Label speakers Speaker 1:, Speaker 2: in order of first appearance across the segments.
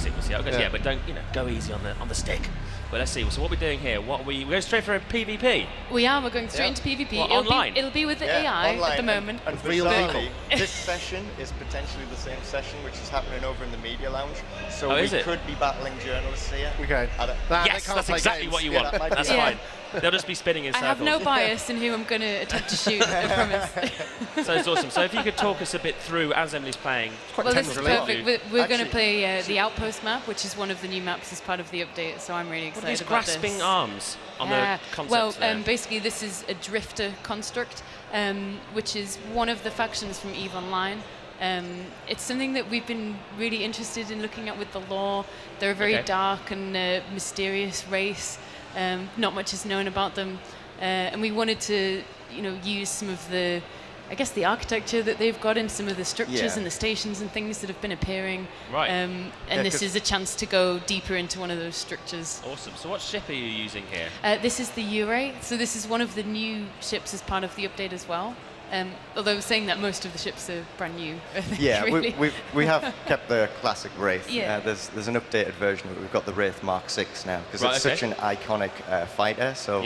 Speaker 1: we'll see. Yeah, but don't go easy on the stick. But let's see. So what we're doing here? We're going straight for a PvP.
Speaker 2: We are. We're going straight into PvP.
Speaker 1: Well, online.
Speaker 2: It'll be with the AI
Speaker 3: online.
Speaker 2: at the moment.
Speaker 3: And real people. This session is potentially the same session which is happening over in the media lounge. So we could be battling journalists here.
Speaker 4: Okay.
Speaker 1: Yes, that's exactly what you want. That's fine. They'll just be spinning in circles.
Speaker 2: I have no bias in who I'm going to attempt to shoot, I promise.
Speaker 1: So it's awesome. So if you could talk us a bit through, as Emily's playing.
Speaker 2: Well, this is perfect. We're going to play the Outpost map, which is one of the new maps as part of the update, so I'm really excited about this.
Speaker 1: Grasping arms on the concept.
Speaker 2: Well, basically this is a drifter construct, which is one of the factions from EVE Online. It's something that we've been really interested in looking at with the lore. They're a very dark and mysterious race. Not much is known about them, and we wanted to, use some of the, the architecture that they've got in some of the structures and the stations and things that have been appearing.
Speaker 1: Right.
Speaker 2: And this is a chance to go deeper into one of those structures.
Speaker 1: Awesome. So what ship are you using here?
Speaker 2: This is the Ure. So this is one of the new ships as part of the update as well. Although saying that most of the ships are brand new. I think, really.
Speaker 3: we have kept the classic Wraith.
Speaker 2: Yeah.
Speaker 3: There's an updated version of it. We've got the Wraith Mark 6 now because it's such an iconic fighter. So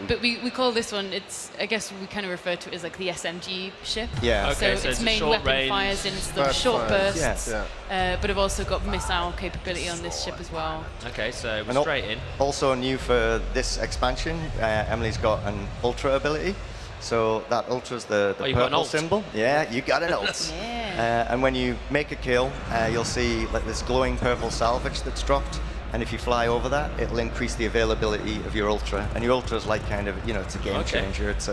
Speaker 2: But we call this one. I guess we kind of refer to it as like the SMG ship.
Speaker 3: Yeah.
Speaker 1: Okay,
Speaker 2: so its main weapon fires in the short bursts. But I've also got missile capability on this ship as well.
Speaker 1: Okay, so we're straight in.
Speaker 3: Also new for this expansion, Emily's got an Ultra ability. So that Ultra's the purple symbol. Yeah, you got an ult. And when you make a kill, you'll see like this glowing purple salvage that's dropped. And if you fly over that, it'll increase the availability of your Ultra. And your Ultra is like kind of, it's a game changer. It's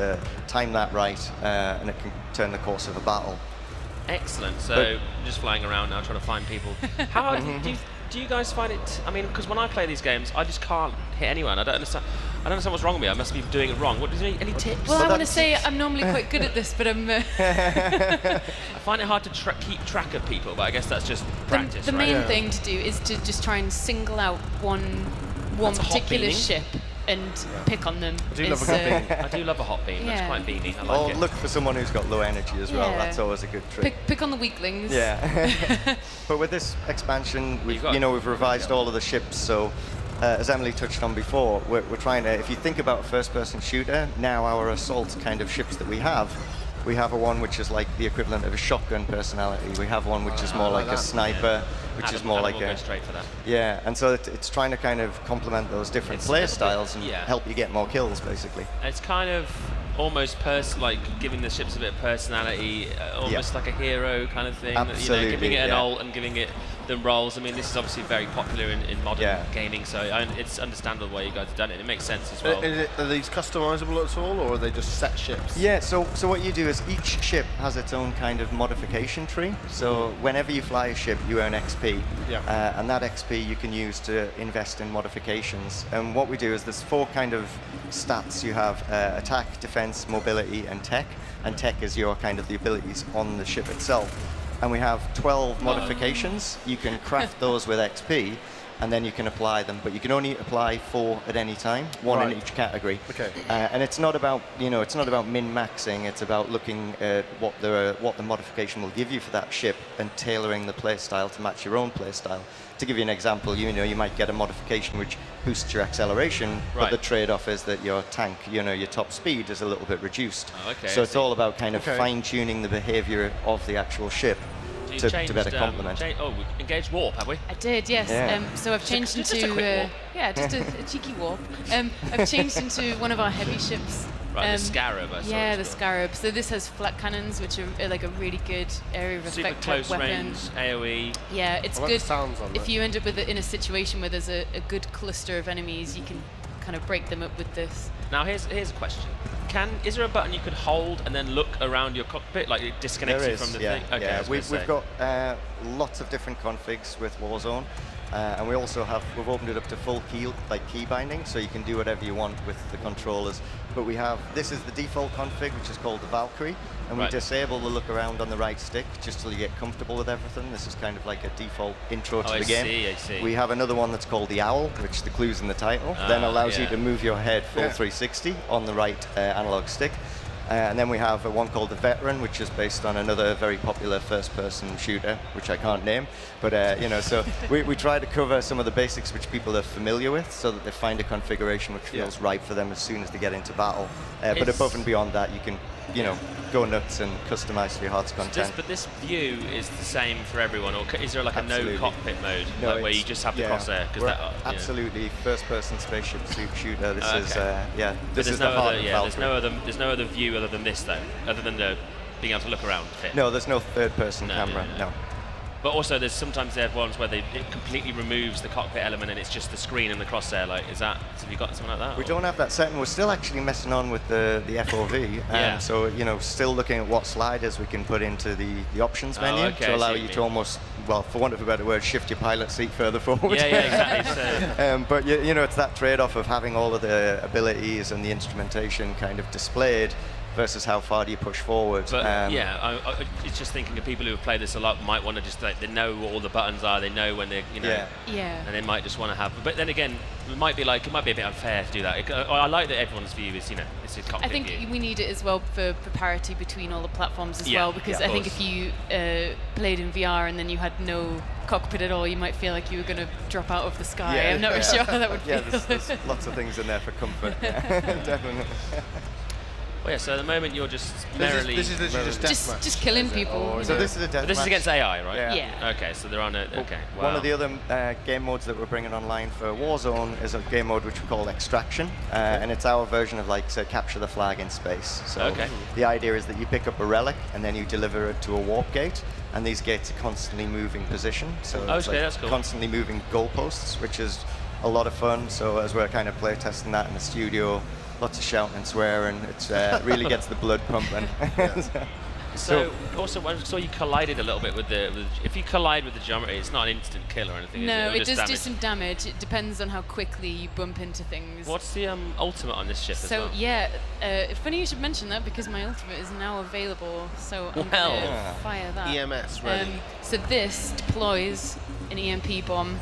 Speaker 3: time that right, and it can turn the course of a battle.
Speaker 1: Excellent. So just flying around now, trying to find people. How do you guys find it? I mean, because when I play these games, I just can't hit anyone. I don't understand what's wrong with me. I must be doing it wrong. What do you any tips?
Speaker 2: Well, I want to say I'm normally quite good at this, but I'm.
Speaker 1: I find it hard to keep track of people, but I guess that's just practice.
Speaker 2: The main thing to do is to just try and single out one particular ship and pick on them.
Speaker 1: I do love a hot beam. I do love a hot beam. That's quite beamy. I like it.
Speaker 3: Look for someone who's got low energy as well. That's always a good trick.
Speaker 2: Pick on the weaklings.
Speaker 3: Yeah. But with this expansion, we've revised all of the ships. So as Emily touched on before, we're trying to. If you think about a first-person shooter, now our assault kind of ships that we have a one which is like the equivalent of a shotgun personality. We have one which is more like a sniper, which is more like a.
Speaker 1: Go straight for that.
Speaker 3: Yeah, and so it's trying to kind of complement those different play styles and help you get more kills, basically.
Speaker 1: It's kind of almost like giving the ships a bit of personality, almost like a hero kind of thing.
Speaker 3: Absolutely,
Speaker 1: giving it an ult and giving it them roles. I mean, this is obviously very popular in modern gaming, so it's understandable why you guys have done it. And it makes sense as well.
Speaker 4: Are these customizable at all, or are they just set ships?
Speaker 3: Yeah, so what you do is each ship has its own kind of modification tree. So whenever you fly a ship, you earn XP. And that XP you can use to invest in modifications. And what we do is there's 4 kind of stats. You have attack, defense, mobility, and tech. And tech is your kind of the abilities on the ship itself. And we have 12 modifications. You can craft those with XP, and then you can apply them. But you can only apply 4 at any time, 1 in each category.
Speaker 4: Okay.
Speaker 3: And it's not about it's not about min-maxing. It's about looking at what the modification will give you for that ship and tailoring the playstyle to match your own playstyle. To give you an example, you might get a modification which boosts your acceleration, but the trade-off is that your tank, your top speed is a little bit reduced. So it's all about kind of fine-tuning the behavior of the actual ship to better complement.
Speaker 1: Engaged warp, have we?
Speaker 2: I did, yes.
Speaker 3: Yeah.
Speaker 2: So I've changed
Speaker 1: just
Speaker 2: into
Speaker 1: a quick warp.
Speaker 2: just a cheeky warp. I've changed into one of our heavy ships.
Speaker 1: Right, the Scarab.
Speaker 2: The Scarab. So this has flat cannons, which are like a really good area of effect
Speaker 1: close
Speaker 2: weapon.
Speaker 1: range, AOE.
Speaker 2: Yeah, it's good.
Speaker 4: Sounds
Speaker 2: if you end up in a situation where there's a good cluster of enemies, you can kind of break them up with this.
Speaker 1: Now here's a question. Is there a button you could hold and then look around your cockpit, like it disconnects you from the thing? Okay,
Speaker 3: we've got lots of different configs with Warzone. And we've opened it up to full key binding, so you can do whatever you want with the controllers. But this is the default config, which is called the Valkyrie, and we disable the look around on the right stick just till you get comfortable with everything. This is kind of like a default intro to the game.
Speaker 1: I see.
Speaker 3: We have another one that's called the Owl, which the clue's in the title, then allows you to move your head full 360 on the right analog stick. And then we have one called the Veteran, which is based on another very popular first-person shooter, which I can't name. But so we try to cover some of the basics which people are familiar with, so that they find a configuration which feels right for them as soon as they get into battle. But above and beyond that, you can go nuts and customize to your heart's content.
Speaker 1: But this view is the same for everyone, or is there like
Speaker 3: Absolutely.
Speaker 1: a no cockpit mode,
Speaker 3: No,
Speaker 1: where you just have the crosshair?
Speaker 3: Absolutely, first-person spaceship shooter. This is this
Speaker 1: There's
Speaker 3: is the heart of Valkyrie.
Speaker 1: there's no other view other than this though, other than being able to look around.
Speaker 3: No, there's no third-person camera. No.
Speaker 1: But also, there's sometimes they have ones where it completely removes the cockpit element and it's just the screen and the crosshair. Like, have you got something like that?
Speaker 3: We don't have that set, and we're still actually messing on with the FOV. So, still looking at what sliders we can put into the options menu to allow you to almost, well, for want of a better word, shift your pilot seat further forward.
Speaker 1: Yeah, exactly. So.
Speaker 3: But it's that trade-off of having all of the abilities and the instrumentation kind of displayed versus how far do you push forward.
Speaker 1: But it's just thinking of people who have played this a lot might want to just they know what all the buttons are, they know when they're and they might just want to have. But then again, it might be a bit unfair to do that. I like that everyone's view is it's a cockpit
Speaker 2: I think
Speaker 1: view.
Speaker 2: we need it as well for parity between all the platforms as well, because I think if you played in VR and then you had no cockpit at all, you might feel like you were going to drop out of the sky. I'm not really sure how that would feel.
Speaker 3: There's lots of things in there for comfort. Definitely.
Speaker 1: Well, so at the moment you're just merrily...
Speaker 4: This is literally just deathmatch.
Speaker 2: Just killing people.
Speaker 3: So this is a deathmatch.
Speaker 1: This is against AI, right?
Speaker 2: Yeah.
Speaker 1: Okay, so they're on a... Okay, wow.
Speaker 3: One of the other game modes that we're bringing online for Warzone is a game mode which we call Extraction, and it's our version of, say, capture the flag in space. So the idea is that you pick up a relic and then you deliver it to a warp gate, and these gates are constantly moving position. So it's
Speaker 1: that's cool.
Speaker 3: Constantly moving goalposts, which is a lot of fun. So as we're kind of play testing that in the studio, lots of shouting and swearing. It really gets the blood pumping.
Speaker 1: So also, I saw you collided a little bit with the. If you collide with the geometry, it's not an instant kill or anything.
Speaker 2: No,
Speaker 1: is it?
Speaker 2: It does do some damage. It depends on how quickly you bump into things.
Speaker 1: What's the ultimate on this ship as well?
Speaker 2: Funny you should mention that, because my ultimate is now available. So I'm gonna fire that.
Speaker 4: EMS ready.
Speaker 2: So this deploys an EMP bomb,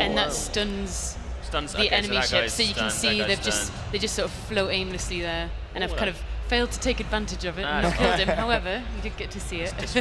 Speaker 2: and that stuns the enemy ship. So you can see they just sort of float aimlessly there, and I've kind of failed to take advantage of it and killed him. However, you did get to see it.
Speaker 1: It's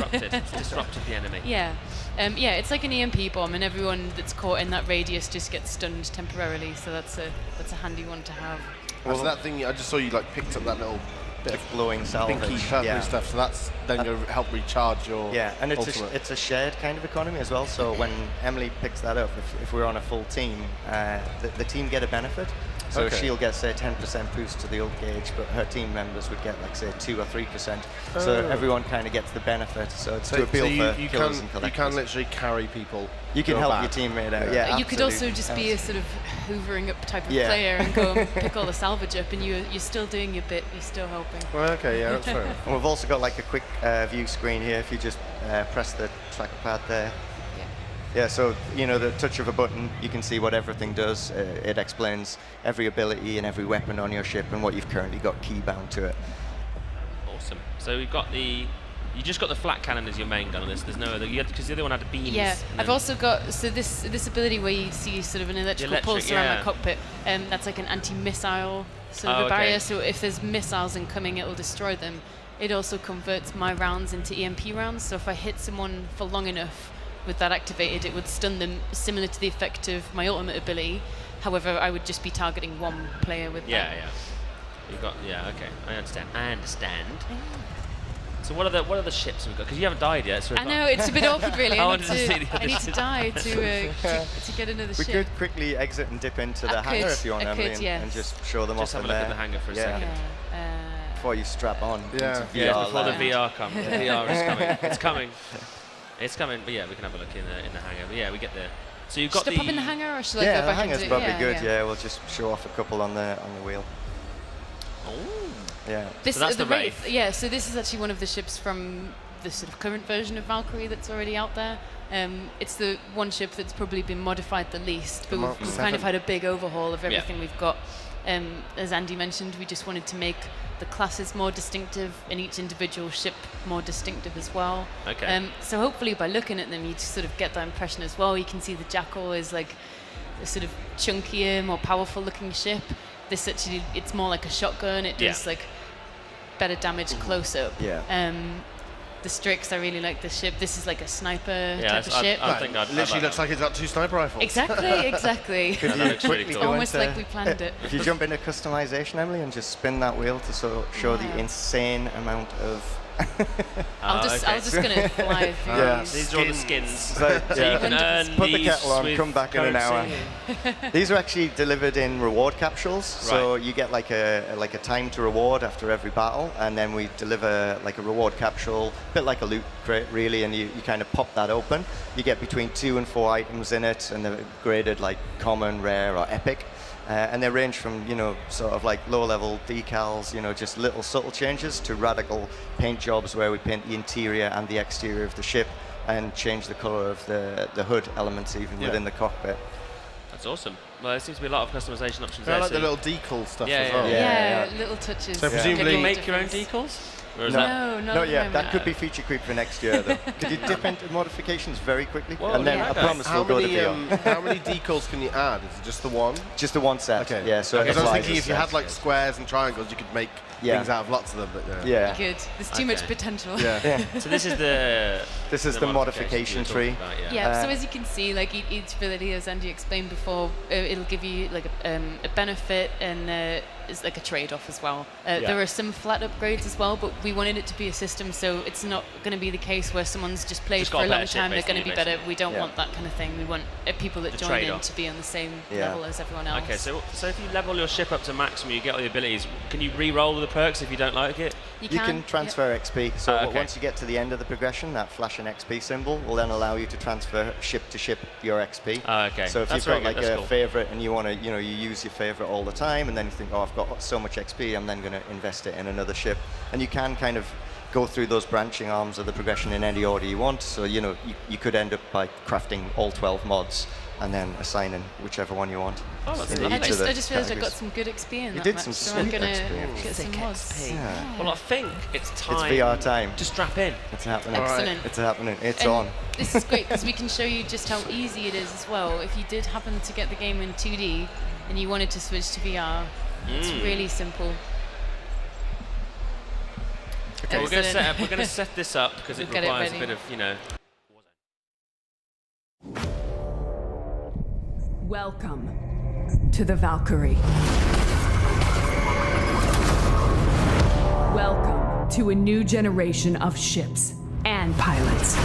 Speaker 1: disrupted the enemy.
Speaker 2: It's like an EMP bomb, and everyone that's caught in that radius just gets stunned temporarily. So that's a handy one to have.
Speaker 4: Well, so that thing, I just saw you picked up that little bit of
Speaker 3: glowing salvage,
Speaker 4: pinky purpley stuff. So that's then going to help recharge your
Speaker 3: and
Speaker 4: ultimate.
Speaker 3: it's a shared kind of economy as well. So when Emily picks that up, if we're on a full team, the team get a benefit. So she'll get, say, 10% boost to the ult gauge, but her team members would get, say, 2 or 3%. So everyone kind of gets the benefit. So it's to appeal for killers and collectors.
Speaker 4: You can literally carry people.
Speaker 3: You can help your teammate out.
Speaker 2: You could also just be a sort of hoovering up type of player and go and pick all the salvage up, and you're still doing your bit. You're still helping.
Speaker 4: Well, that's fair enough.
Speaker 3: And we've also got a quick view screen here. If you just press the trackpad there. Yeah, so, the touch of a button, you can see what everything does. It explains every ability and every weapon on your ship and what you've currently got key bound to it.
Speaker 1: Awesome. So we've got you just got the flat cannon as your main gun on this. There's no other, because the other one had the beams.
Speaker 2: Yeah, I've also got, this ability where you see sort of an electrical pulse around the cockpit, that's like an anti-missile sort of a barrier. So if there's missiles incoming, it will destroy them. It also converts my rounds into EMP rounds. So if I hit someone for long enough with that activated, it would stun them, similar to the effect of my ultimate ability. However, I would just be targeting one player with that.
Speaker 1: You've got, okay, I understand. So what are the ships we've got? Because you haven't died yet. So
Speaker 2: I know, it's a bit awkward really. I need to die to get another ship.
Speaker 3: We could quickly exit and dip into the hangar if you want, Emily, and just show them off.
Speaker 1: Just have a look at the hangar for a second.
Speaker 3: Before you strap on.
Speaker 1: Before the VR comes. The VR is coming. It's coming. It's coming, but we can have a look in the hangar. But we get there. So you've got
Speaker 2: Should I pop in the hangar, or should I go back into...
Speaker 3: the hangar's probably good. We'll just show off a couple on the wheel.
Speaker 1: Oh.
Speaker 3: Yeah.
Speaker 1: So that's the Wraith.
Speaker 2: So this is actually one of the ships from the sort of current version of Valkyrie that's already out there. It's the one ship that's probably been modified the least, but we've kind of had a big overhaul of everything we've got. As Andy mentioned, we just wanted to make the classes more distinctive and each individual ship more distinctive as well. So hopefully by looking at them, you just sort of get that impression as well. You can see the Jackal is like a sort of chunkier, more powerful looking ship. This actually, it's more like a shotgun. It does like better damage close up.
Speaker 3: Yeah.
Speaker 2: The Strix, I really like the ship. This is like a sniper type of
Speaker 1: I
Speaker 2: ship.
Speaker 1: think I'd
Speaker 4: Literally looks like it's got 2 sniper rifles.
Speaker 2: Exactly.
Speaker 3: Could
Speaker 1: that
Speaker 3: you
Speaker 1: looks really
Speaker 3: quickly
Speaker 1: cool.
Speaker 3: go
Speaker 2: Almost
Speaker 3: into-
Speaker 2: like we planned it.
Speaker 3: If you jump into customization, Emily, and just spin that wheel to show the insane amount of.
Speaker 2: I'm just gonna fly through
Speaker 3: Yeah.
Speaker 2: these.
Speaker 1: These are all the skins.
Speaker 3: So,
Speaker 1: So you can earn
Speaker 3: Put the
Speaker 1: these
Speaker 3: kettle on,
Speaker 1: with
Speaker 3: come back in an hour.
Speaker 1: currency.
Speaker 3: These are actually delivered in reward capsules, so you get like a time to reward after every battle, and then we deliver like a reward capsule, a bit like a loot crate really, and you kind of pop that open. You get between 2 and 4 items in it, and they're graded like common, rare, or epic. And they range from, sort of like low-level decals, just little subtle changes, to radical paint jobs where we paint the interior and the exterior of the ship and change the color of the hood elements even within the cockpit.
Speaker 1: That's awesome. Well, there seems to be a lot of customization options
Speaker 4: I
Speaker 1: there.
Speaker 4: like the
Speaker 1: so-
Speaker 4: little decal stuff
Speaker 1: Yeah,
Speaker 4: as well.
Speaker 2: Yeah, little touches.
Speaker 4: So presumably-
Speaker 1: Can you make your own decals? Or is that
Speaker 2: No, not
Speaker 3: Not
Speaker 2: at the
Speaker 3: yet.
Speaker 2: moment.
Speaker 3: That could be feature creep for next year, though. Could you dip into modifications very quickly?
Speaker 1: Well,
Speaker 3: and then
Speaker 1: yeah,
Speaker 3: I
Speaker 1: okay.
Speaker 3: promise we'll go to VR.
Speaker 4: How many decals can you add? Is it just the one?
Speaker 3: Just the one set.
Speaker 4: Okay.
Speaker 3: Yeah, so it
Speaker 4: Because I was
Speaker 3: applies
Speaker 4: thinking
Speaker 3: as
Speaker 4: if you had
Speaker 3: sets.
Speaker 4: like squares and triangles, you could make things out of lots of them. But
Speaker 3: Yeah.
Speaker 2: Good. There's too much potential.
Speaker 3: Yeah.
Speaker 1: So this is the
Speaker 3: modification tree.
Speaker 1: you're talking about,
Speaker 2: Yeah, so as you can see, like each ability, as Andy explained before, it'll give you like a benefit, and it's like a trade-off as well. There are some flat upgrades as well, but we wanted it to be a system, so it's not going to be the case where someone's just played
Speaker 1: Just
Speaker 2: for
Speaker 1: got
Speaker 2: a
Speaker 1: a
Speaker 2: long
Speaker 1: better ship,
Speaker 2: time, they're going to be
Speaker 1: basically.
Speaker 2: better. We don't want that kind of thing. We want people that
Speaker 1: The
Speaker 2: join in
Speaker 1: trade-off.
Speaker 2: to be on the same
Speaker 3: Yeah.
Speaker 2: level as everyone else.
Speaker 1: Okay, so if you level your ship up to maximum, you get all the abilities. Can you re-roll the perks if you don't like it?
Speaker 3: You can transfer XP. So
Speaker 1: okay.
Speaker 3: once you get to the end of the progression, that flashing XP symbol will then allow you to transfer ship to ship your XP.
Speaker 1: Okay.
Speaker 3: So if
Speaker 1: That's
Speaker 3: you've got
Speaker 1: very
Speaker 3: like
Speaker 1: good. That's
Speaker 3: a
Speaker 1: cool.
Speaker 3: favorite and you want to, you use your favorite all the time, and then you think, oh, I've got so much XP, I'm then going to invest it in another ship. And you can kind of go through those branching arms of the progression in any order you want. So you could end up by crafting all 12 mods and then assigning whichever one you want.
Speaker 1: Oh, that's
Speaker 3: into
Speaker 1: lovely.
Speaker 3: each of the
Speaker 2: I just realised I got
Speaker 3: categories.
Speaker 2: some good XP in
Speaker 3: You
Speaker 2: that
Speaker 3: did
Speaker 2: match,
Speaker 3: some
Speaker 2: so I'm
Speaker 3: sweet
Speaker 2: going to
Speaker 3: XP.
Speaker 2: get some mods.
Speaker 3: Yeah.
Speaker 1: Well, I think it's time.
Speaker 3: It's VR time.
Speaker 1: To strap in.
Speaker 3: It's happening.
Speaker 2: Excellent.
Speaker 3: It's happening. It's
Speaker 2: And
Speaker 3: on.
Speaker 2: This is great because we can show you just how easy it is as well. If you did happen to get the game in 2D and you wanted to switch to VR, it's really simple.
Speaker 1: Okay, we're
Speaker 2: Excellent.
Speaker 1: going to set this up because it
Speaker 2: We'll get it
Speaker 1: requires a
Speaker 2: ready.
Speaker 1: bit of,
Speaker 5: Welcome to the Valkyrie. Welcome to a new generation of ships and pilots.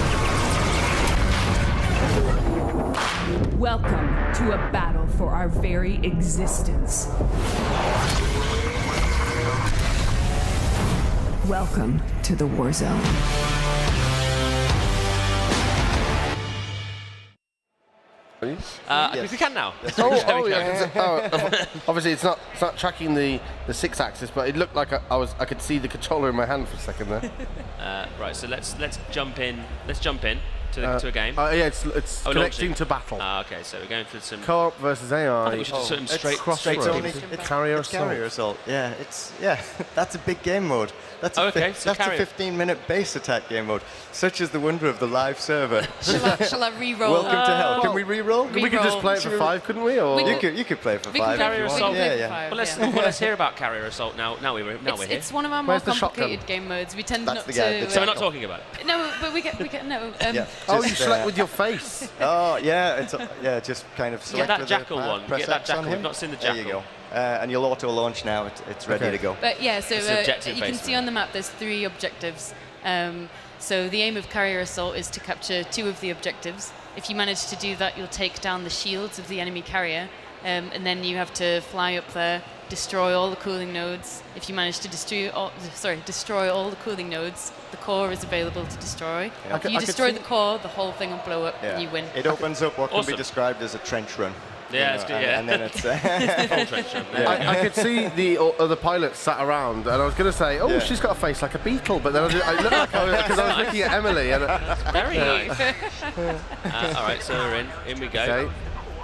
Speaker 5: Welcome to a battle for our very existence. Welcome to the Warzone.
Speaker 1: We can now.
Speaker 4: Obviously, it's not tracking the 6-axis, but it looked like I could see the controller in my hand for a second there.
Speaker 1: Right, so let's jump in. Let's jump in to a game.
Speaker 4: Yeah, it's connecting
Speaker 1: launching.
Speaker 4: to battle.
Speaker 1: Okay, so we're going for some.
Speaker 4: Co-op versus AI.
Speaker 1: I think we should just put them straight
Speaker 4: Crossroads.
Speaker 1: to
Speaker 3: only-
Speaker 1: people.
Speaker 4: Carrier
Speaker 3: It's carrier
Speaker 4: assault.
Speaker 3: assault. Yeah, that's a big game mode. That's
Speaker 1: Oh,
Speaker 3: a
Speaker 1: okay, so
Speaker 3: that's a
Speaker 1: carrier.
Speaker 3: 15-minute base attack game mode. Such is the wonder of the live server.
Speaker 2: Shall I re-roll?
Speaker 3: Welcome to hell. Can we re-roll?
Speaker 4: We could just play it for 5, couldn't we? Or
Speaker 2: We
Speaker 3: You could play for
Speaker 2: We
Speaker 3: 5
Speaker 2: can
Speaker 3: if you
Speaker 1: carrier
Speaker 3: want.
Speaker 1: assault.
Speaker 3: Yeah.
Speaker 1: Well, let's hear about carrier assault now. Now we're here.
Speaker 2: It's one of our more
Speaker 4: Where's the shotgun?
Speaker 2: complicated game modes. We tend
Speaker 3: That's
Speaker 2: not
Speaker 3: the guy.
Speaker 2: to.
Speaker 1: So we're not talking about it.
Speaker 2: No, but we get no.
Speaker 3: Yeah.
Speaker 4: you
Speaker 3: Just,
Speaker 4: select with your face.
Speaker 3: Oh yeah, just kind of select
Speaker 1: that
Speaker 3: with
Speaker 1: jackal
Speaker 3: the pad,
Speaker 1: one.
Speaker 3: press
Speaker 1: Get that
Speaker 3: X on
Speaker 1: jackal.
Speaker 3: him.
Speaker 1: We've not seen the
Speaker 3: There you
Speaker 1: jackal.
Speaker 3: go. And you'll auto launch now. It's ready to go.
Speaker 2: But yeah, so
Speaker 1: It's objective
Speaker 2: you can
Speaker 1: based,
Speaker 2: see
Speaker 1: right?
Speaker 2: on the map there's 3 objectives. So the aim of carrier assault is to capture 2 of the objectives. If you manage to do that, you'll take down the shields of the enemy carrier, and then you have to fly up there, destroy all the cooling nodes. If you manage to destroy all the cooling nodes, the core is available to destroy.
Speaker 3: Yeah.
Speaker 2: If you destroy the core, the whole thing will blow up and you win.
Speaker 3: It opens up what can
Speaker 1: Awesome.
Speaker 3: be described as a trench run.
Speaker 1: Yeah, it's good, yeah.
Speaker 3: And then it's
Speaker 1: Full trench run.
Speaker 4: I could see the other pilots sat around, and I was going to say,
Speaker 3: Yeah.
Speaker 4: she's got a face like a beetle, but then I looked like because I was looking at Emily. And,
Speaker 1: Very nice. All right, so we're in. In we go.
Speaker 4: okay.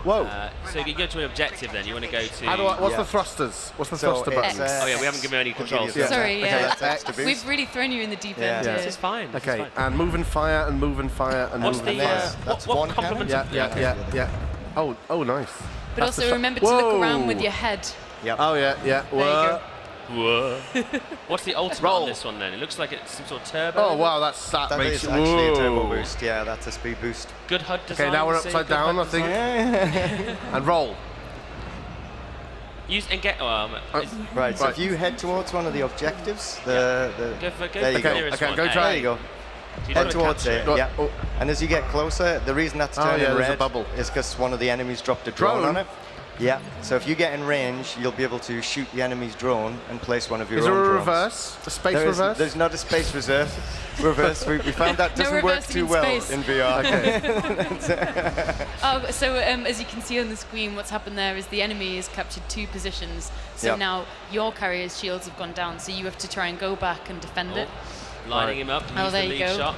Speaker 4: Whoa.
Speaker 1: So you go to an objective then. You want to go to.
Speaker 4: What's
Speaker 3: Yeah.
Speaker 4: the thrusters? What's the
Speaker 3: So
Speaker 4: thruster
Speaker 3: it's,
Speaker 4: buttons?
Speaker 1: Oh yeah, we haven't given any controls.
Speaker 3: Yeah.
Speaker 2: Sorry,
Speaker 3: Okay,
Speaker 2: yeah.
Speaker 3: that's extra boost.
Speaker 2: We've really thrown you in the deep
Speaker 3: Yeah.
Speaker 2: end.
Speaker 3: Yeah.
Speaker 1: This is fine. This is
Speaker 4: Okay,
Speaker 1: fine.
Speaker 4: and move and fire and move and fire and
Speaker 1: What's
Speaker 4: move
Speaker 1: the
Speaker 4: and fire.
Speaker 3: That's
Speaker 1: what
Speaker 3: one
Speaker 1: complement?
Speaker 3: cannon?
Speaker 4: Yeah. Oh, nice.
Speaker 2: But
Speaker 4: That's the
Speaker 2: also
Speaker 4: shot.
Speaker 2: remember to look around
Speaker 4: Whoa.
Speaker 2: with your head.
Speaker 3: Yep.
Speaker 4: Oh yeah.
Speaker 2: There you go.
Speaker 1: Whoa. What's the ultimate on this one then? It looks like it's some sort of turbo.
Speaker 4: Oh wow, that
Speaker 3: That
Speaker 4: makes
Speaker 3: is
Speaker 4: it.
Speaker 3: actually a turbo
Speaker 4: Whoa.
Speaker 3: boost. Yeah, that's a speed boost.
Speaker 1: Good HUD design.
Speaker 4: Okay, now we're
Speaker 1: see?
Speaker 4: upside
Speaker 1: Good
Speaker 4: down, I
Speaker 1: HUD
Speaker 4: think.
Speaker 1: design.
Speaker 4: And roll.
Speaker 1: Use and get.
Speaker 3: Right, so if you head towards one of the objectives, there
Speaker 1: Go for
Speaker 3: you
Speaker 1: the
Speaker 3: go.
Speaker 1: nearest
Speaker 4: Okay,
Speaker 1: one.
Speaker 4: go
Speaker 1: A.
Speaker 4: try.
Speaker 3: There you go.
Speaker 1: So you
Speaker 3: Head
Speaker 1: don't wanna
Speaker 3: towards
Speaker 1: capture
Speaker 3: it,
Speaker 4: it.
Speaker 3: yeah.
Speaker 4: Oh.
Speaker 3: And as you get closer, the reason that's
Speaker 4: Oh,
Speaker 3: turning
Speaker 4: yeah, there's a
Speaker 3: red
Speaker 4: bubble.
Speaker 3: is because one of the enemies dropped a drone
Speaker 4: Drone?
Speaker 3: on it. Yeah, so if you get in range, you'll be able to shoot the enemy's drone and place one of your
Speaker 4: Is
Speaker 3: own
Speaker 4: there a
Speaker 3: drones.
Speaker 4: reverse? A space
Speaker 3: There is-
Speaker 4: reverse?
Speaker 3: There's not a space reverse. We found that
Speaker 2: No
Speaker 3: doesn't work
Speaker 2: reversing
Speaker 3: too
Speaker 2: in
Speaker 3: well
Speaker 2: space.
Speaker 3: in VR.
Speaker 2: Oh, so as you can see on the screen, what's happened there is the enemy has captured 2 positions. So
Speaker 3: Yep.
Speaker 2: now your carrier's shields have gone down, so you have to try and go back and defend it.
Speaker 1: Lining him up.
Speaker 2: Oh,
Speaker 1: Use
Speaker 2: there
Speaker 1: the
Speaker 2: you
Speaker 1: lead
Speaker 2: go.
Speaker 1: shot.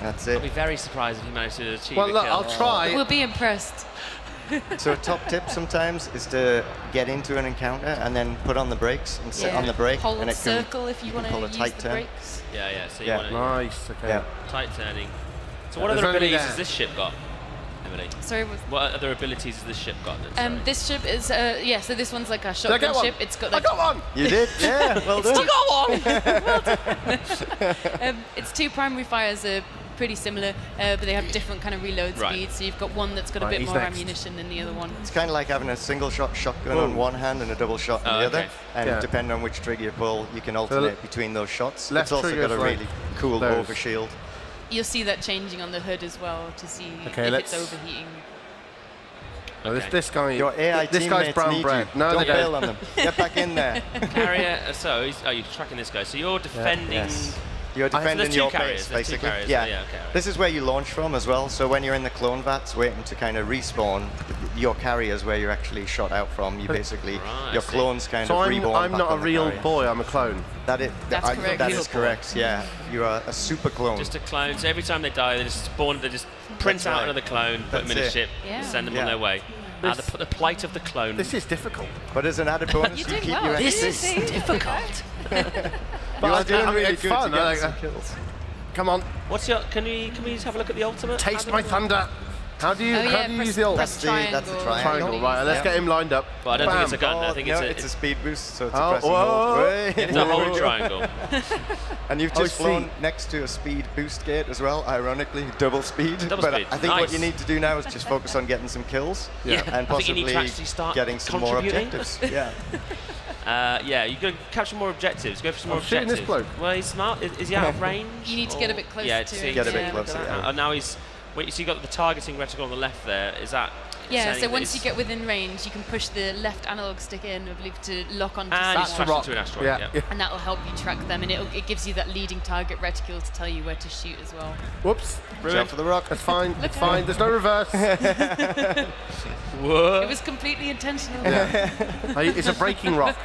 Speaker 3: That's
Speaker 1: I'll
Speaker 3: it.
Speaker 1: be very surprised if he managed to achieve
Speaker 4: Well,
Speaker 1: a
Speaker 4: look,
Speaker 1: kill.
Speaker 4: I'll try.
Speaker 2: We'll be impressed.
Speaker 3: So a top tip sometimes is to get into an encounter and then put on the brakes and sit on the brake,
Speaker 2: Hold
Speaker 3: and it can
Speaker 2: circle if you want
Speaker 3: pull
Speaker 2: to
Speaker 3: a
Speaker 2: use
Speaker 3: tight
Speaker 2: the
Speaker 3: turn.
Speaker 2: brakes.
Speaker 1: Yeah. So you
Speaker 3: Yeah.
Speaker 1: want to
Speaker 4: Nice. Okay.
Speaker 3: Yeah.
Speaker 1: tight turning. So what
Speaker 4: There's
Speaker 1: other
Speaker 4: only
Speaker 1: abilities
Speaker 4: there.
Speaker 1: has this ship got, Emily?
Speaker 2: Sorry,
Speaker 1: What other abilities has this ship got? Then, sorry?
Speaker 2: this ship is so this one's like a
Speaker 4: Did I
Speaker 2: shotgun
Speaker 4: get one?
Speaker 2: ship. It's got
Speaker 4: I
Speaker 2: like
Speaker 4: got one.
Speaker 3: You did? Yeah, well done.
Speaker 2: its 2 primary fires are pretty similar, but they have different kind of reload
Speaker 1: Right.
Speaker 2: speeds. So you've got one that's got a
Speaker 4: Right,
Speaker 2: bit
Speaker 4: he's
Speaker 2: more
Speaker 4: next.
Speaker 2: ammunition than the other one.
Speaker 3: It's kind of like having a single shot shotgun
Speaker 4: Whoa.
Speaker 3: on one hand and a double shot on
Speaker 1: Oh,
Speaker 3: the other.
Speaker 1: okay.
Speaker 3: And
Speaker 4: Yeah.
Speaker 3: depending on which trigger you pull, you can alternate between those shots.
Speaker 4: left
Speaker 3: It's also
Speaker 4: trigger
Speaker 3: got a
Speaker 4: is like
Speaker 3: really cool
Speaker 4: those.
Speaker 3: overshield.
Speaker 2: You'll see that changing on the hood as well to see
Speaker 4: Okay,
Speaker 2: if
Speaker 4: let's-
Speaker 2: it's overheating.
Speaker 4: Oh,
Speaker 1: Okay.
Speaker 4: this guy.
Speaker 3: Your AI
Speaker 4: this guy's
Speaker 3: teammates
Speaker 4: brown
Speaker 3: need
Speaker 4: bread.
Speaker 3: you.
Speaker 4: No,
Speaker 3: Don't
Speaker 4: they
Speaker 3: bail
Speaker 4: don't.
Speaker 3: on them. Get back in there.
Speaker 1: Carrier. You're tracking this guy. So you're defending.
Speaker 3: Yes. You're
Speaker 1: there's
Speaker 3: defending
Speaker 1: 2
Speaker 3: your
Speaker 1: carriers,
Speaker 3: base,
Speaker 1: there's 2
Speaker 3: basically.
Speaker 1: carriers,
Speaker 3: Yeah.
Speaker 1: okay, right.
Speaker 3: This is where you launch from as well. So when you're in the clone vats waiting to kind of respawn, your carrier's where you're actually shot out from. You basically,
Speaker 1: Right,
Speaker 3: your
Speaker 1: I see.
Speaker 3: clones kind
Speaker 4: So
Speaker 3: of
Speaker 4: I'm
Speaker 3: reborn back
Speaker 4: not a
Speaker 3: on the
Speaker 4: real
Speaker 3: carrier.
Speaker 4: boy. I'm a clone.
Speaker 3: That is
Speaker 2: correct.
Speaker 3: That
Speaker 1: Real
Speaker 3: is
Speaker 1: boy.
Speaker 3: correct. Yeah, you are a super clone.
Speaker 1: Just a clone. So every time they die, they just spawn. They just print
Speaker 3: That's
Speaker 1: out
Speaker 3: right.
Speaker 1: another clone, put them in a
Speaker 3: That's it.
Speaker 1: ship,
Speaker 2: Yeah.
Speaker 1: send them
Speaker 3: Yeah.
Speaker 1: on their way. The plight of the clone.
Speaker 4: This is difficult.
Speaker 3: But as an added bonus,
Speaker 2: You're
Speaker 3: you
Speaker 2: doing
Speaker 3: keep
Speaker 2: well.
Speaker 3: your
Speaker 2: This
Speaker 3: XP.
Speaker 2: is difficult.
Speaker 3: You are doing really
Speaker 4: it's
Speaker 3: good
Speaker 4: fun.
Speaker 3: to get
Speaker 4: I like
Speaker 3: some
Speaker 4: that.
Speaker 3: kills.
Speaker 4: Come on,
Speaker 1: What's your? Can we just have a look at the ultimate?
Speaker 4: taste
Speaker 1: How
Speaker 4: my
Speaker 1: do-
Speaker 4: thunder. How do you
Speaker 2: Oh, yeah,
Speaker 4: use the ult?
Speaker 2: press
Speaker 3: That's the triangle.
Speaker 4: Triangle, right? Let's
Speaker 3: Yeah.
Speaker 4: get him lined up.
Speaker 1: But I don't think it's a
Speaker 4: Bam.
Speaker 1: gun. I think
Speaker 3: no,
Speaker 1: it's
Speaker 3: it's a speed boost, so it's
Speaker 4: Oh,
Speaker 3: a press and
Speaker 4: whoa.
Speaker 3: hold.
Speaker 1: You have to hold triangle.
Speaker 3: And you've
Speaker 4: Oh,
Speaker 3: just
Speaker 4: I
Speaker 3: flown
Speaker 4: see.
Speaker 3: next to a speed boost gate as well, ironically, double speed.
Speaker 1: Double
Speaker 3: but
Speaker 1: speed,
Speaker 3: I think what
Speaker 1: nice.
Speaker 3: you need to do now is just focus on getting some kills
Speaker 1: Yeah.
Speaker 3: and
Speaker 1: I think you
Speaker 3: possibly
Speaker 1: need to actually start
Speaker 3: getting some more
Speaker 1: contributing.
Speaker 3: objectives. Yeah.
Speaker 1: Yeah, you got to capture more objectives. Go for some more
Speaker 4: I'm shooting
Speaker 1: objectives.
Speaker 4: this bloke.
Speaker 1: Well, he's smart. Is he out of range?
Speaker 2: You need to get a bit closer
Speaker 1: yeah,
Speaker 2: to
Speaker 1: see,
Speaker 2: it,
Speaker 3: Get a bit
Speaker 2: yeah.
Speaker 3: closer,
Speaker 1: look at that.
Speaker 3: yeah.
Speaker 1: And now he's. Wait, so you got the targeting reticle on the left there. Is that?
Speaker 2: Yeah,
Speaker 1: saying
Speaker 2: so
Speaker 1: that
Speaker 2: once you
Speaker 1: it's-
Speaker 2: get within range, you can push the left analog stick in, I believe, to lock onto
Speaker 1: And
Speaker 2: someone.
Speaker 1: he's smashed
Speaker 4: rock.
Speaker 1: into an asteroid.
Speaker 4: Yeah.
Speaker 1: Yeah.
Speaker 2: And that will help you track them, and it gives you that leading target reticule to tell you where to shoot as well.
Speaker 4: Whoops.
Speaker 3: Jump for the rock.
Speaker 4: That's fine. It's
Speaker 2: out.
Speaker 4: fine. There's no reverse.
Speaker 1: Whoa.
Speaker 2: It was completely intentional.
Speaker 4: It's a braking rock.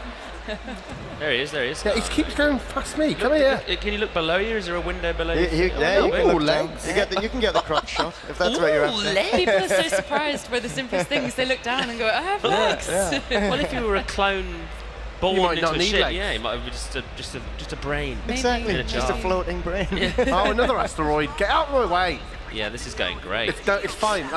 Speaker 1: There he is. There he is.
Speaker 4: Yeah, he keeps going past me. Come here.
Speaker 1: Can you look below you? Is there a window below you?
Speaker 3: Yeah, you
Speaker 1: Oh,
Speaker 3: can look
Speaker 4: Ooh,
Speaker 3: down.
Speaker 4: legs.
Speaker 3: You can get the crotch shot if that's what you're after.
Speaker 2: People are so surprised by the simplest things. They look down and go, I have legs.
Speaker 1: Well, if you were a clone born
Speaker 4: might
Speaker 1: into
Speaker 4: not
Speaker 1: a
Speaker 4: need
Speaker 1: ship,
Speaker 4: legs.
Speaker 1: yeah, it might have been just a brain.
Speaker 3: Exactly,
Speaker 2: Maybe.
Speaker 3: just a floating brain.
Speaker 4: Oh, another asteroid. Get out of my way.
Speaker 1: Yeah, this is going great.
Speaker 4: It's fine.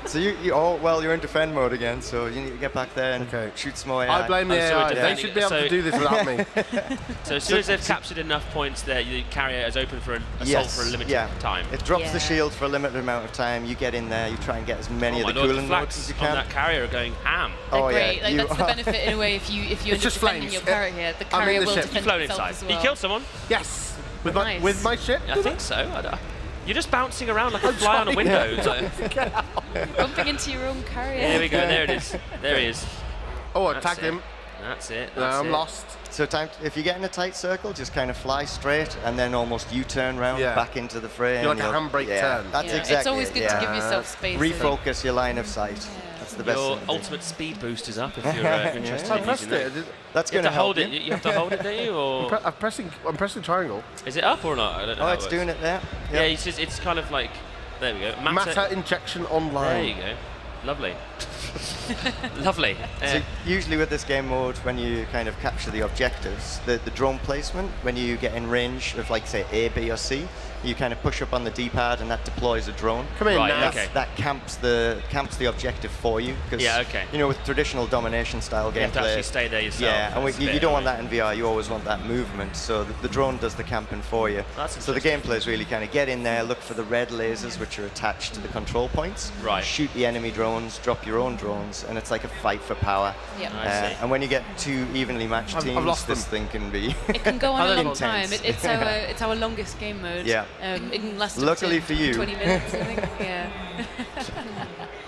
Speaker 3: So you're in defend mode again, so you need to get back there and
Speaker 4: Okay.
Speaker 3: shoot some more AI.
Speaker 4: I blame the
Speaker 1: I'm sorry,
Speaker 4: AI. They
Speaker 1: defending
Speaker 4: should be
Speaker 1: it.
Speaker 4: able to
Speaker 1: So-
Speaker 4: do this without me.
Speaker 1: So as soon as they've captured enough points, there, the carrier is open for an assault for a limited time.
Speaker 3: It drops
Speaker 2: Yeah.
Speaker 3: the shield for a limited amount of time. You get in there, you try and get as many
Speaker 1: Oh
Speaker 3: of
Speaker 1: my
Speaker 3: the
Speaker 1: lord,
Speaker 3: cooling
Speaker 1: the
Speaker 3: nodes as
Speaker 1: flags
Speaker 3: you
Speaker 1: on
Speaker 3: can.
Speaker 1: that carrier are going ham.
Speaker 2: They're
Speaker 3: Oh, yeah,
Speaker 2: great. Like,
Speaker 3: you
Speaker 2: that's the
Speaker 3: are-
Speaker 2: benefit in a way. If you end up
Speaker 4: just
Speaker 2: defending
Speaker 4: flames.
Speaker 2: your carrier, the
Speaker 4: I'm in
Speaker 2: carrier
Speaker 4: the
Speaker 2: will
Speaker 4: ship.
Speaker 2: defend
Speaker 1: You've flown
Speaker 2: itself
Speaker 1: inside.
Speaker 2: as well.
Speaker 1: You killed someone?
Speaker 4: Yes. With
Speaker 2: Nice.
Speaker 4: my ship.
Speaker 1: I think so. You're just bouncing around like a fly on a window. It's like-
Speaker 2: Bumping into your own carrier.
Speaker 1: There we go. There it is. There he is.
Speaker 4: Oh, I
Speaker 1: That's
Speaker 4: tagged
Speaker 1: it.
Speaker 4: him.
Speaker 1: That's it.
Speaker 4: No,
Speaker 1: That's
Speaker 4: I'm
Speaker 1: it.
Speaker 4: lost.
Speaker 3: So if you get in a tight circle, just kind of fly straight and then almost U-turn round
Speaker 4: Yeah.
Speaker 3: back into the frame.
Speaker 4: You're like a
Speaker 3: You'll-
Speaker 4: handbrake
Speaker 3: yeah,
Speaker 4: turn.
Speaker 3: That's
Speaker 2: Yeah,
Speaker 3: exactly
Speaker 2: it's always
Speaker 3: it,
Speaker 2: good
Speaker 3: yeah.
Speaker 2: to give yourself space.
Speaker 3: Refocus your line of sight. That's the best
Speaker 1: Your
Speaker 3: thing to do.
Speaker 1: ultimate speed boost is up if you're interested
Speaker 4: I
Speaker 1: in
Speaker 4: pressed
Speaker 1: using
Speaker 4: it.
Speaker 1: that.
Speaker 3: That's
Speaker 1: You
Speaker 3: going
Speaker 1: have
Speaker 3: to
Speaker 1: to hold
Speaker 3: help
Speaker 1: it.
Speaker 3: you.
Speaker 1: You have to hold it, don't you? Or
Speaker 4: I'm pressing triangle.
Speaker 1: is it up or not? I don't know.
Speaker 3: Oh,
Speaker 1: how
Speaker 3: it's
Speaker 1: it
Speaker 3: doing
Speaker 1: works.
Speaker 3: it there.
Speaker 1: Yeah,
Speaker 3: Yep.
Speaker 1: it's kind of like. There we go.
Speaker 4: Matter injection online.
Speaker 1: There you go. Lovely. Lovely.
Speaker 3: So usually with this game mode, when you kind of capture the objectives, the drone placement, when you get in range of like say A, B or C, You kind of push up on the D-pad, and that deploys a drone.
Speaker 4: Come in,
Speaker 1: Right,
Speaker 4: now.
Speaker 1: okay.
Speaker 3: That camps the objective for you.
Speaker 1: Yeah, okay.
Speaker 3: You know, with traditional domination style gameplay,
Speaker 1: You have to actually stay there yourself.
Speaker 3: yeah, and
Speaker 1: That's a
Speaker 3: you
Speaker 1: bit
Speaker 3: don't want
Speaker 1: annoying.
Speaker 3: that in VR. You always want that movement. So the drone does the camping for you.
Speaker 1: That's
Speaker 3: so the
Speaker 1: interesting.
Speaker 3: gameplay is really kind of get in there, look for the red lasers which are attached to the control points.
Speaker 1: Right.
Speaker 3: Shoot the enemy drones, drop your own drones, and it's like a fight for power.
Speaker 2: Yeah.
Speaker 1: I see.
Speaker 3: And when you get two evenly matched
Speaker 4: I've
Speaker 3: teams,
Speaker 4: lost
Speaker 3: this
Speaker 4: them.
Speaker 3: thing can be.
Speaker 2: It can go on a long
Speaker 3: Intense.
Speaker 2: time. It's our longest game mode.
Speaker 3: Yeah.
Speaker 2: It can last up
Speaker 3: Luckily
Speaker 2: to
Speaker 3: for you.
Speaker 2: 20 minutes, I think. Yeah.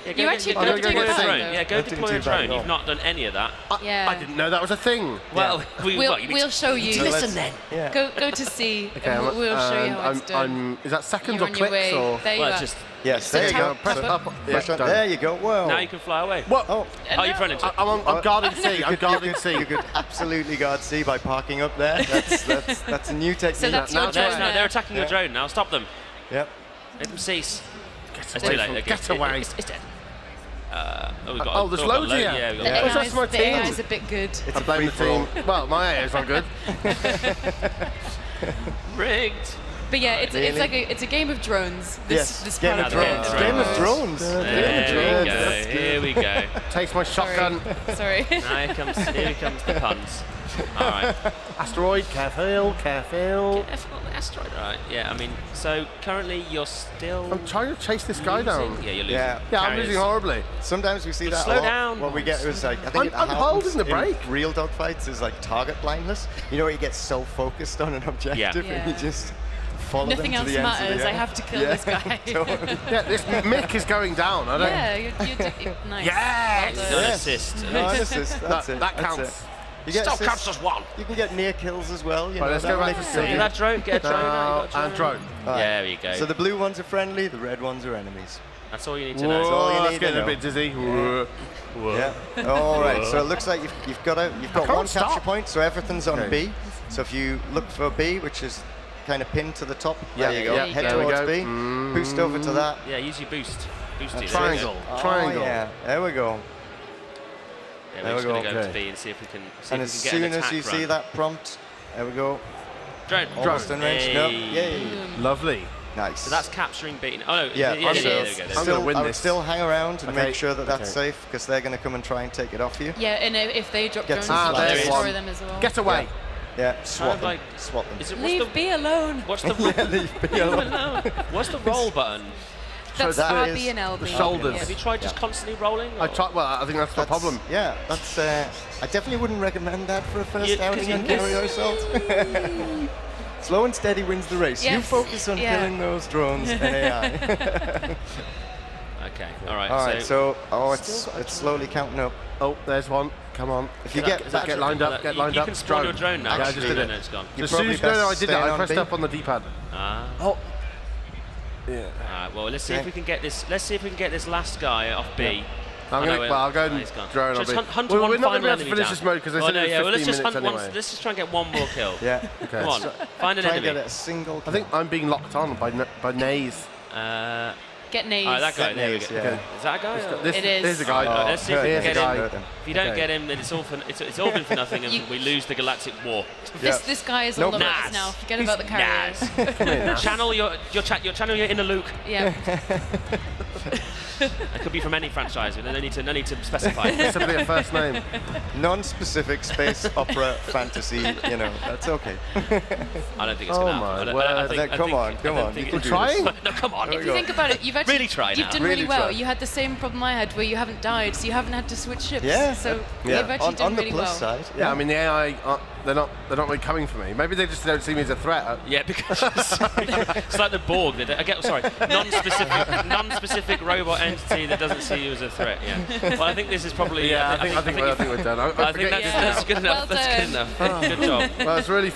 Speaker 1: Yeah,
Speaker 2: You actually
Speaker 1: go
Speaker 2: got
Speaker 1: deploy
Speaker 2: to do
Speaker 1: a
Speaker 2: that,
Speaker 1: drone.
Speaker 2: though.
Speaker 1: Yeah, go
Speaker 3: Not doing
Speaker 1: deploy a
Speaker 3: too bad at
Speaker 1: drone.
Speaker 3: all.
Speaker 1: You've not done any of that.
Speaker 2: Yeah.
Speaker 4: I didn't know that was a thing.
Speaker 1: Well,
Speaker 2: We'll show you.
Speaker 3: So
Speaker 1: Listen
Speaker 3: let's-
Speaker 1: then.
Speaker 3: Yeah.
Speaker 2: Go to C.
Speaker 4: Okay,
Speaker 2: and we'll show you how it's done.
Speaker 4: Is that seconds
Speaker 2: You're
Speaker 4: or
Speaker 2: on your
Speaker 4: clicks
Speaker 2: way.
Speaker 4: or?
Speaker 2: There you
Speaker 1: Well,
Speaker 2: are.
Speaker 1: it's just
Speaker 3: Yes,
Speaker 2: So
Speaker 3: there you
Speaker 2: tap-
Speaker 3: go.
Speaker 4: Press
Speaker 2: tap
Speaker 4: up. Yeah,
Speaker 3: Push on.
Speaker 4: done.
Speaker 3: There you go. Whoa.
Speaker 1: now you can fly away.
Speaker 4: What?
Speaker 3: Oh,
Speaker 1: Oh, you've run into it.
Speaker 4: I'm guarding C. I'm guarding
Speaker 3: you
Speaker 4: C.
Speaker 3: could absolutely guard C by parking up there. That's a new technique.
Speaker 2: So that's
Speaker 4: Now
Speaker 2: your
Speaker 4: they're-
Speaker 2: drone
Speaker 1: No, they're
Speaker 2: there.
Speaker 1: attacking your drone now. Stop them.
Speaker 3: Yep.
Speaker 1: Let them cease.
Speaker 4: Get
Speaker 1: It's
Speaker 4: away
Speaker 1: too late.
Speaker 4: from-
Speaker 1: Okay,
Speaker 4: Get away.
Speaker 1: It's dead. We've got
Speaker 4: Oh, there's
Speaker 1: we've got
Speaker 4: loads
Speaker 1: load-
Speaker 4: here.
Speaker 1: Yeah, we've got
Speaker 3: Yeah.
Speaker 1: loads.
Speaker 4: Oh, that's my
Speaker 2: The
Speaker 4: team.
Speaker 2: AI is a bit good.
Speaker 3: It's
Speaker 4: I
Speaker 3: a
Speaker 4: blame the
Speaker 3: free-for-all.
Speaker 4: team. Well, my AI is not good.
Speaker 1: Rigged.
Speaker 2: But yeah, it's
Speaker 3: Really?
Speaker 2: like it's a game of drones. This
Speaker 3: Yes,
Speaker 2: part
Speaker 3: game of
Speaker 2: of the game.
Speaker 3: drones.
Speaker 1: Yeah.
Speaker 3: Game of drones. Game of
Speaker 1: There
Speaker 3: drones.
Speaker 1: we go. Here we go.
Speaker 4: Takes my shotgun.
Speaker 2: Sorry.
Speaker 1: Now here comes the puns. All right.
Speaker 4: Asteroid, careful, careful.
Speaker 1: Asteroid. All right. Yeah. I mean, so currently you're still.
Speaker 4: I'm trying to chase this guy down.
Speaker 1: Yeah, you're losing.
Speaker 3: Yeah.
Speaker 4: Yeah, I'm
Speaker 1: Carriers.
Speaker 4: losing horribly.
Speaker 3: Sometimes we see that.
Speaker 1: Slow
Speaker 3: a lot.
Speaker 1: down.
Speaker 3: What we get is like I think
Speaker 4: I'm
Speaker 3: it happens
Speaker 4: holding the
Speaker 3: in
Speaker 4: brake.
Speaker 3: real dogfights is like target blindness. You know where you get so focused on an objective and you
Speaker 2: Yeah.
Speaker 3: just follow
Speaker 2: Nothing
Speaker 3: them
Speaker 2: else
Speaker 3: to the ends of the
Speaker 2: matters. I
Speaker 3: earth.
Speaker 2: have to kill
Speaker 3: Yeah,
Speaker 2: this guy.
Speaker 3: totally.
Speaker 4: Yeah, this Mick is going down. I don't.
Speaker 2: Yeah, you're nice.
Speaker 4: Yes!
Speaker 2: Well
Speaker 1: Don't
Speaker 2: done.
Speaker 1: assist.
Speaker 3: No, an assist. That's it.
Speaker 4: that
Speaker 3: that's
Speaker 4: counts.
Speaker 3: it. You get
Speaker 1: Still
Speaker 3: assists.
Speaker 1: counts as one.
Speaker 3: You can get near kills as well. You
Speaker 4: Right,
Speaker 3: know,
Speaker 4: let's
Speaker 3: that
Speaker 4: go back
Speaker 3: makes
Speaker 4: to
Speaker 3: it
Speaker 4: C.
Speaker 3: good.
Speaker 1: Get that drone. Get a drone. now, you got a
Speaker 4: And drone.
Speaker 3: Right.
Speaker 1: There we go.
Speaker 3: So the blue ones are friendly, the red ones are enemies.
Speaker 1: That's all you need to
Speaker 4: Whoa,
Speaker 1: know.
Speaker 3: all you
Speaker 4: that's
Speaker 3: need to
Speaker 4: getting a
Speaker 3: know.
Speaker 4: bit dizzy. Whoa.
Speaker 3: Yeah. All right. So it looks like you've got
Speaker 4: can't
Speaker 3: one
Speaker 4: stop.
Speaker 3: capture point, so everything's on
Speaker 4: Okay.
Speaker 3: B. So if you look for B, which is kind of pinned to the top,
Speaker 4: Yeah,
Speaker 3: there you go.
Speaker 2: yeah,
Speaker 3: Head
Speaker 2: there we
Speaker 3: towards
Speaker 4: go.
Speaker 3: B. Boost over to that.
Speaker 1: Yeah, use your boost. Boost it.
Speaker 4: Triangle.
Speaker 3: Oh,
Speaker 4: Triangle.
Speaker 3: yeah. There we go.
Speaker 1: Yeah,
Speaker 3: There
Speaker 1: we're
Speaker 3: we
Speaker 1: just going
Speaker 3: go.
Speaker 1: to go to
Speaker 4: Okay.
Speaker 1: B and see if we can
Speaker 3: And as
Speaker 1: get
Speaker 3: soon
Speaker 1: an
Speaker 3: as
Speaker 1: attack
Speaker 3: you
Speaker 1: run.
Speaker 3: see that prompt, there we go.
Speaker 1: Drone.
Speaker 3: Almost in range. No.
Speaker 1: Hey.
Speaker 3: Yay.
Speaker 4: Lovely.
Speaker 3: Nice.
Speaker 1: So that's capturing B. Oh no,
Speaker 3: Yeah,
Speaker 1: yeah,
Speaker 3: so
Speaker 1: there we go.
Speaker 4: I'm
Speaker 1: There's
Speaker 4: gonna win
Speaker 3: I would
Speaker 4: this.
Speaker 3: still hang around and
Speaker 4: Okay,
Speaker 3: make sure that that's
Speaker 4: okay.
Speaker 3: safe because they're going to come and try and take it off you.
Speaker 2: Yeah, and if they drop
Speaker 3: Get
Speaker 2: drones,
Speaker 3: some
Speaker 2: you
Speaker 3: flares.
Speaker 2: can
Speaker 4: There's
Speaker 2: destroy
Speaker 4: one.
Speaker 2: them as well.
Speaker 4: Get away.
Speaker 3: Yeah, swap them.
Speaker 1: like-
Speaker 3: Swap them.
Speaker 1: Is it,
Speaker 2: Leave B alone.
Speaker 1: what's the what's the roll button?
Speaker 2: That's
Speaker 3: that
Speaker 2: RB
Speaker 3: is
Speaker 2: and LB.
Speaker 4: the shoulders.
Speaker 2: Yeah.
Speaker 1: Have you tried just constantly rolling?
Speaker 4: I
Speaker 1: or-
Speaker 4: tried. Well, I think that's the problem.
Speaker 3: Yeah, that's. I definitely wouldn't recommend that for a first
Speaker 1: Yeah, 'cause
Speaker 3: outing
Speaker 1: you
Speaker 3: on
Speaker 1: miss.
Speaker 3: Carrier Assault. Slow and steady wins the race. You
Speaker 2: Yes,
Speaker 3: focus on
Speaker 2: yeah.
Speaker 3: killing those drones and AI.
Speaker 1: Okay. All right.
Speaker 3: All right, so
Speaker 1: Still got a
Speaker 3: it's slowly counting up.
Speaker 4: Oh, there's one. Come on.
Speaker 3: If you
Speaker 1: Is that-
Speaker 3: get
Speaker 1: is that
Speaker 3: back,
Speaker 4: Get lined up. Get lined
Speaker 1: you
Speaker 4: up.
Speaker 1: can spawn your drone now.
Speaker 4: Yeah, I just
Speaker 3: Actually,
Speaker 4: did
Speaker 1: No,
Speaker 4: it.
Speaker 1: it's gone.
Speaker 3: you're
Speaker 4: As soon
Speaker 3: probably
Speaker 4: as no, I
Speaker 3: best
Speaker 4: did it.
Speaker 3: staying
Speaker 4: I
Speaker 3: on
Speaker 4: pressed
Speaker 3: B.
Speaker 4: up on the D-pad.
Speaker 1: Ah.
Speaker 4: Oh. Yeah.
Speaker 1: All right. Well, let's see if
Speaker 3: Okay.
Speaker 1: we can get this. Let's see if we can get this last guy off B.
Speaker 4: I'm
Speaker 1: I
Speaker 4: gonna,
Speaker 1: know
Speaker 4: well, I'll go
Speaker 1: no,
Speaker 4: and
Speaker 1: he's gone.
Speaker 4: drone on
Speaker 1: Just
Speaker 4: B.
Speaker 1: hunt
Speaker 4: Well,
Speaker 1: one
Speaker 4: we're not
Speaker 1: final
Speaker 4: going to be able to
Speaker 1: enemy
Speaker 4: finish
Speaker 1: down.
Speaker 4: this mode because they
Speaker 1: Oh,
Speaker 4: said
Speaker 1: no,
Speaker 4: it
Speaker 1: yeah,
Speaker 4: was
Speaker 1: well,
Speaker 4: 15
Speaker 1: let's just
Speaker 4: minutes
Speaker 1: hunt
Speaker 4: anyway.
Speaker 1: let's just try and get one more kill.
Speaker 3: Yeah.
Speaker 4: Okay.
Speaker 1: Come on, find an
Speaker 3: Try and get
Speaker 1: enemy.
Speaker 3: it a single.
Speaker 4: I think I'm being locked on by Nays.
Speaker 2: Get nades.
Speaker 1: All right, that guy.
Speaker 3: Get
Speaker 1: There we
Speaker 3: nays,
Speaker 1: go.
Speaker 3: yeah.
Speaker 1: Okay. Is that a guy? or-
Speaker 4: This,
Speaker 2: It is.
Speaker 4: There's a guy.
Speaker 1: All right, let's see if we
Speaker 4: Here's
Speaker 1: can
Speaker 4: a
Speaker 1: get
Speaker 4: guy.
Speaker 1: him. If you don't
Speaker 4: Okay.
Speaker 1: get him, then it's all been for nothing, and
Speaker 2: You-
Speaker 1: we lose the galactic war.
Speaker 2: This guy is
Speaker 3: No
Speaker 2: all over
Speaker 1: Nas.
Speaker 2: us now. Forget about the carriers.
Speaker 1: Nas. Channel your inner Luke.
Speaker 2: Yeah.
Speaker 1: It could be from any franchise. No need to specify.
Speaker 4: Simply a first name.
Speaker 3: Non-specific space opera fantasy. You know, that's okay.
Speaker 1: I don't think it's
Speaker 4: Oh
Speaker 1: gonna
Speaker 4: my
Speaker 1: happen.
Speaker 4: word.
Speaker 3: Come on,
Speaker 1: think
Speaker 3: you
Speaker 1: it-
Speaker 3: can do
Speaker 4: trying?
Speaker 3: this.
Speaker 1: No, come on.
Speaker 2: If you think about it, you've actually
Speaker 1: Really try
Speaker 2: you've
Speaker 1: now.
Speaker 2: done really,
Speaker 3: Really
Speaker 2: well.
Speaker 3: try.
Speaker 2: You had the same problem I had where you haven't died, so you haven't had to switch ships.
Speaker 3: Yeah.
Speaker 2: So
Speaker 3: yeah.
Speaker 2: you've actually done
Speaker 3: on the
Speaker 2: really
Speaker 3: plus
Speaker 2: well.
Speaker 3: side.
Speaker 4: Yeah, I mean the AI, they're not really coming for me. Maybe they just don't see me as a threat.
Speaker 1: Yeah, because it's like the Borg. Non-specific robot entity that doesn't see you as a threat. Yeah. Well, I think this is probably.
Speaker 4: I think we're done.
Speaker 1: I think that's good enough.
Speaker 2: Well
Speaker 1: That's good
Speaker 2: done.
Speaker 1: enough. Good job.
Speaker 4: Well, it's really